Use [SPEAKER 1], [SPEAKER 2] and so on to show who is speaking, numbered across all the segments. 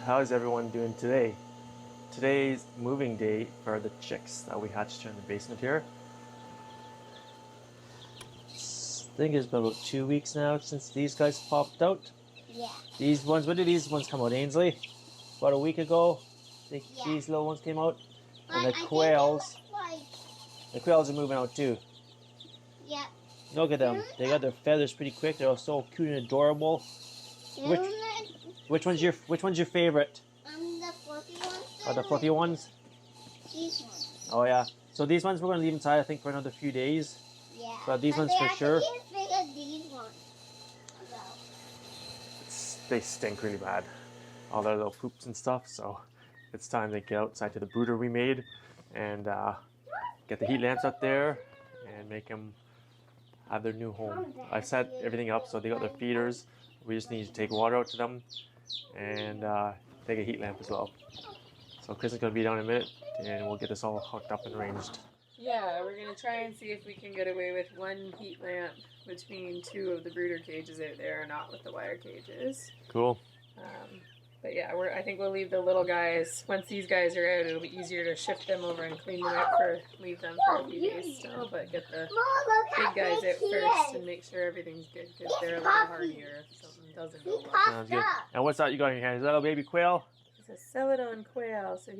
[SPEAKER 1] how's everyone doing today? Today's moving day for the chicks that we hatched here in the basement here. I think it's been about 2 weeks now since these guys popped out.
[SPEAKER 2] Yeah.
[SPEAKER 1] These ones, when did these ones come out, Ainsley? About a week ago.
[SPEAKER 2] Yeah.
[SPEAKER 1] These little ones came out. And
[SPEAKER 2] I
[SPEAKER 1] the quails,
[SPEAKER 2] like,
[SPEAKER 1] the quails are moving out too.
[SPEAKER 2] yeah.
[SPEAKER 1] Look at them. They got their feathers pretty quick. They're all so cute and adorable. Which one's your favorite?
[SPEAKER 2] The fluffy ones.
[SPEAKER 1] Are the fluffy ones?
[SPEAKER 2] These ones.
[SPEAKER 1] Oh yeah. So these ones we're gonna leave inside I think for another few days.
[SPEAKER 2] Yeah.
[SPEAKER 1] But these ones for sure.
[SPEAKER 2] As big as these ones.
[SPEAKER 1] They stink really bad. All their little poops and stuff. So it's time to get outside to the brooder we made and get the heat lamps out there and make them have their new home. I set everything up so they got their feeders. We just need to take water out to them and take a heat lamp as well. So Chris is going to be down in a minute and we'll get this all hooked up and arranged.
[SPEAKER 3] Yeah, we're going to try and see if we can get away with one heat lamp between two of the brooder cages out there and not with the wire cages.
[SPEAKER 1] Cool.
[SPEAKER 3] But yeah, I think we'll leave the little guys, once these guys are out, it'll be easier to shift them over and clean them out leave them for a few days still, but get the big guys out first and make sure everything's good because they're a little hardier if something doesn't go well.
[SPEAKER 1] Sounds good. And what's that you got in your hand? Is that a baby quail?
[SPEAKER 3] It's a celadon quail, so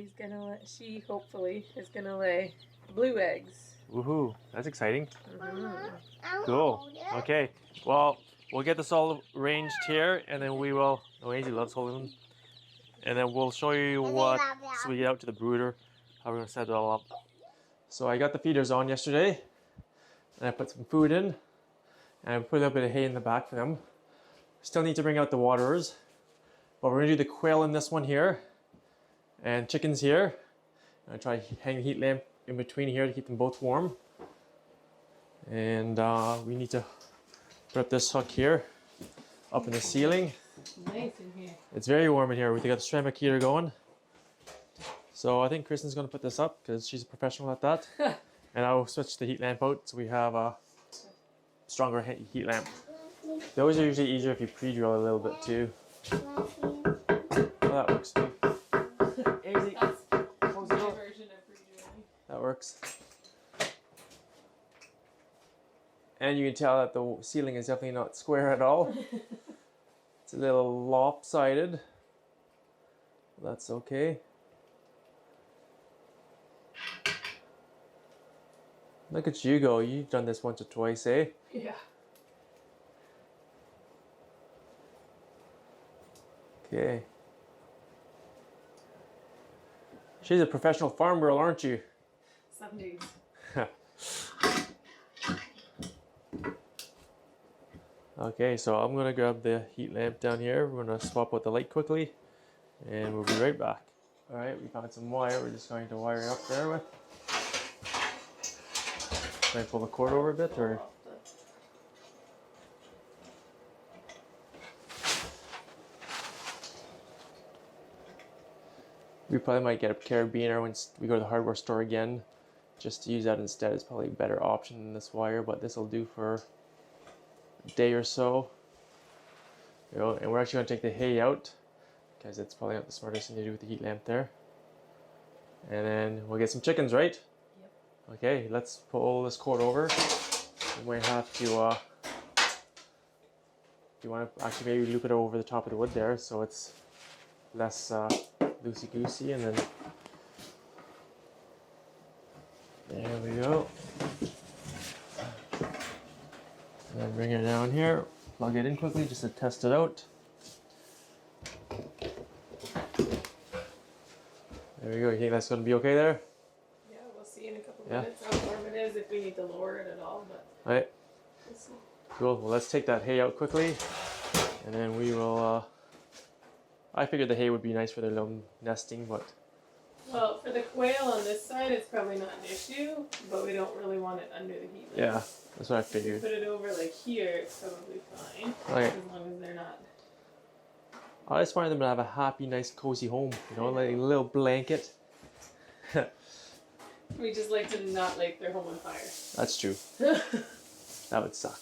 [SPEAKER 3] she hopefully is going to lay blue eggs.
[SPEAKER 1] Woohoo, that's exciting.
[SPEAKER 3] Mm-hmm.
[SPEAKER 1] Cool. Okay, well, we'll get this all arranged here and then we will, Ainsley loves holding them. And then we'll show you so we get out to the brooder, how we're going to set it all up. So I got the feeders on yesterday, and I put some food in, and I put a little bit of hay in the back for them. Still need to bring out the waterers, but we're going to do the quail in this one here, and chickens here. I'm going to try to hang the heat lamp in between here to keep them both warm. And we need to put up this hook here, up in the ceiling.
[SPEAKER 3] Nice in here.
[SPEAKER 1] It's very warm in here. We got the ceramic heater going. So I think Kristen's going to put this up because she's a professional at that. And I'll switch the heat lamp out so we have a stronger heat lamp. Those are usually easier if you pre-drill a little bit too. Oh, that works too.
[SPEAKER 3] That's my version of pre-drilling.
[SPEAKER 1] That works. And you can tell that the ceiling is definitely not square at all. It's a little lopsided. That's okay. Look at you go. You've done this once or twice, eh?
[SPEAKER 3] Yeah.
[SPEAKER 1] Okay. She's a professional farm girl, aren't you?
[SPEAKER 3] Some days.
[SPEAKER 1] Okay, so I'm gonna grab the heat lamp down here. We're gonna swap out the light quickly and we'll be right back. Alright, we found some wire. We're just going to wire it up there with. Can I pull the cord over a bit or? We probably might get a carabiner once we go to the hardware store again. Just to use that instead is probably a better option than this wire, but this will do for day or so, and we're actually going to take the hay out because it's probably not the smartest thing to do with the heat lamp there. And then we'll get some chickens, right?
[SPEAKER 3] Yep.
[SPEAKER 1] Okay, let's pull this cord over. We might have to you want to actually maybe loop it over the top of the wood there so it's less loosey-goosey, and then there we go. And then bring it down here, plug it in quickly just to test it out. There we go. You think that's going to be okay there?
[SPEAKER 3] Yeah, we'll see in a couple of minutes how warm it is, if we need to lower it at all. But
[SPEAKER 1] all right.
[SPEAKER 3] We'll see.
[SPEAKER 1] Cool. Well, let's take that hay out quickly, and then we will. I figured the hay would be nice for their little nesting, but.
[SPEAKER 3] Well, for the quail on this side, it's probably not an issue, but we don't really want it under the heat lamp.
[SPEAKER 1] Yeah, that's what I
[SPEAKER 3] If you
[SPEAKER 1] figured.
[SPEAKER 3] put it over like here, it's probably fine.
[SPEAKER 1] Okay.
[SPEAKER 3] As long as they're not.
[SPEAKER 1] I just wanted them to have a happy, nice, cozy home. You know, like a little blanket.
[SPEAKER 3] We just like to not light their home on fire.
[SPEAKER 1] That's true. That would suck.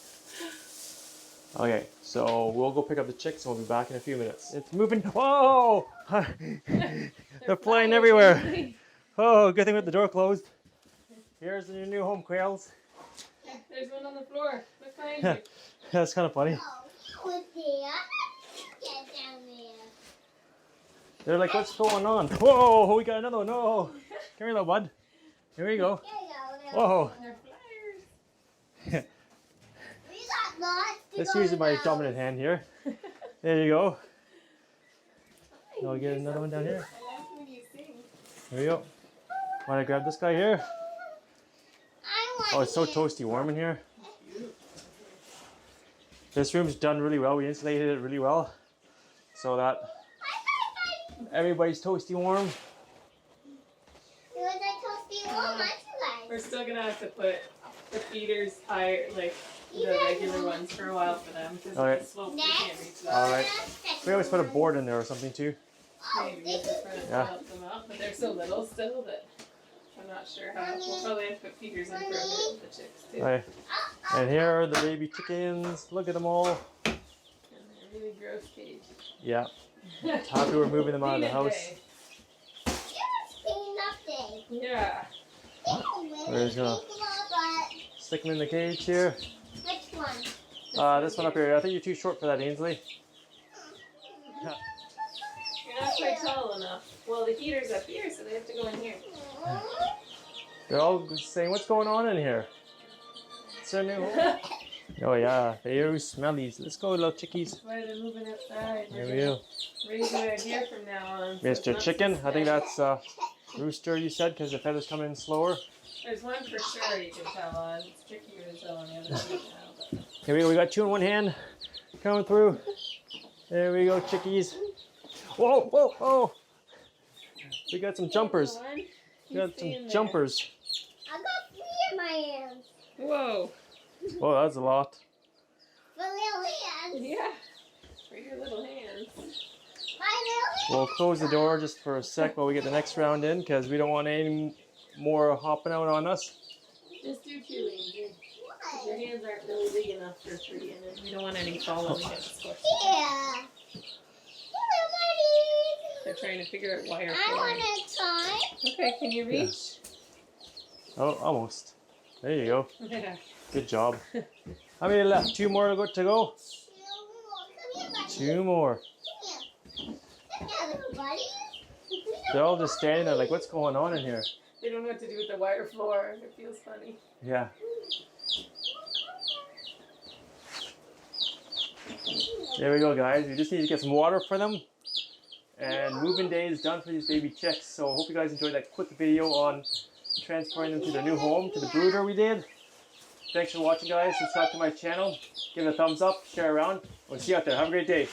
[SPEAKER 1] Okay, so we'll go pick up the chicks and we'll be back in a few minutes. It's moving. Whoa! They're flying everywhere. Oh, good thing with the door closed. Here's your new home, quails.
[SPEAKER 3] There's one on the floor. Look behind you.
[SPEAKER 1] That's kind of funny.
[SPEAKER 2] Oh, who's there? Get down there.
[SPEAKER 1] They're like, what's going on? Whoa, we got another one. Oh, come here, little bud. Here we go. Whoa.
[SPEAKER 3] They're flyers.
[SPEAKER 2] We got lots to
[SPEAKER 1] Let's
[SPEAKER 2] go
[SPEAKER 1] use my
[SPEAKER 2] now.
[SPEAKER 1] dominant hand here. There you go. I'll get another one down here.
[SPEAKER 3] I like when you sing.
[SPEAKER 1] Here we go. Want to grab this guy here?
[SPEAKER 2] I want
[SPEAKER 1] Oh, it's so
[SPEAKER 2] it.
[SPEAKER 1] toasty warm in here. This room's done really well. We insulated it really well so that everybody's toasty warm.
[SPEAKER 2] It was a toasty warm, aren't you
[SPEAKER 3] We're
[SPEAKER 2] guys?
[SPEAKER 3] still gonna have to put the feeders higher, like the regular ones, for a while for them because
[SPEAKER 1] Alright.
[SPEAKER 3] the slope they can't reach that.
[SPEAKER 1] Alright. We always put a board in there or something too.
[SPEAKER 2] Oh,
[SPEAKER 3] Maybe
[SPEAKER 2] this
[SPEAKER 3] just
[SPEAKER 2] is
[SPEAKER 3] for to
[SPEAKER 1] Yeah.
[SPEAKER 3] help them out, but they're so little still that I'm not sure how. We'll probably have to put feeders in for a bit with the chicks too.
[SPEAKER 1] Okay. And here are the baby chickens. Look at them all.
[SPEAKER 3] And they're really gross cage.
[SPEAKER 1] Yeah. Happy we're moving them out of the
[SPEAKER 3] Clean it
[SPEAKER 1] house.
[SPEAKER 3] day.
[SPEAKER 2] It's clean up day.
[SPEAKER 3] Yeah.
[SPEAKER 1] We're just gonna stick them in the cage here.
[SPEAKER 2] Which one?
[SPEAKER 1] This one up here. I think you're too short for that, Ainsley.
[SPEAKER 3] You're not quite tall enough. Well, the heater's up here, so they have to go in here.
[SPEAKER 1] They're all saying, what's going on in here? It's their new home. Oh yeah, they're smellies. Let's go, little chickies.
[SPEAKER 3] That's why they're moving outside.
[SPEAKER 1] Here
[SPEAKER 3] We're
[SPEAKER 1] we go.
[SPEAKER 3] raise it here from now on. so it's
[SPEAKER 1] Mr.
[SPEAKER 3] not
[SPEAKER 1] Chicken.
[SPEAKER 3] so
[SPEAKER 1] I think
[SPEAKER 3] bad.
[SPEAKER 1] that's rooster, you said, because the feathers come in slower.
[SPEAKER 3] There's one for sure you can tell on. It's trickier to tell on the other two now. But
[SPEAKER 1] Here we go. We got two in one hand coming through. There we go, chickies. Whoa, whoa, whoa. We got some jumpers.
[SPEAKER 3] One,
[SPEAKER 1] We
[SPEAKER 3] he's
[SPEAKER 1] got
[SPEAKER 3] staying
[SPEAKER 1] some
[SPEAKER 3] there.
[SPEAKER 1] jumpers.
[SPEAKER 2] I got 3 in my hands.
[SPEAKER 3] Whoa.
[SPEAKER 1] Whoa, that's a lot.
[SPEAKER 2] For little hands.
[SPEAKER 3] Yeah. For your little hands.
[SPEAKER 2] My little hands.
[SPEAKER 1] We'll close the door just for a sec while we get the next round in because we don't want any more hopping out on us.
[SPEAKER 3] Just do 2 lanes. Your hands aren't really big enough for 3, and then we don't want any falling and get squished.
[SPEAKER 2] Yeah. Hello, buddy.
[SPEAKER 3] They're trying to figure out why our
[SPEAKER 2] I
[SPEAKER 3] floor.
[SPEAKER 2] want to try.
[SPEAKER 3] Okay, can you reach?
[SPEAKER 1] Oh, almost. There you go.
[SPEAKER 3] Yeah.
[SPEAKER 1] Good job. How many left? 2 more to go.
[SPEAKER 2] Come here, buddy.
[SPEAKER 1] 2 more.
[SPEAKER 2] Come here. Come here, little buddy.
[SPEAKER 1] They're all just standing there like, what's going on in here?
[SPEAKER 3] They don't know what to do with the wire floor. It feels funny.
[SPEAKER 1] Yeah. There we go, guys. We just need to get some water for them. And moving day is done for these baby chicks. So I hope you guys enjoyed that quick video on transporting them to their new home, to the brooder we did. Thanks for watching, guys. Subscribe to my channel. Give it a thumbs up, share around. We'll see you out there. Have a great day.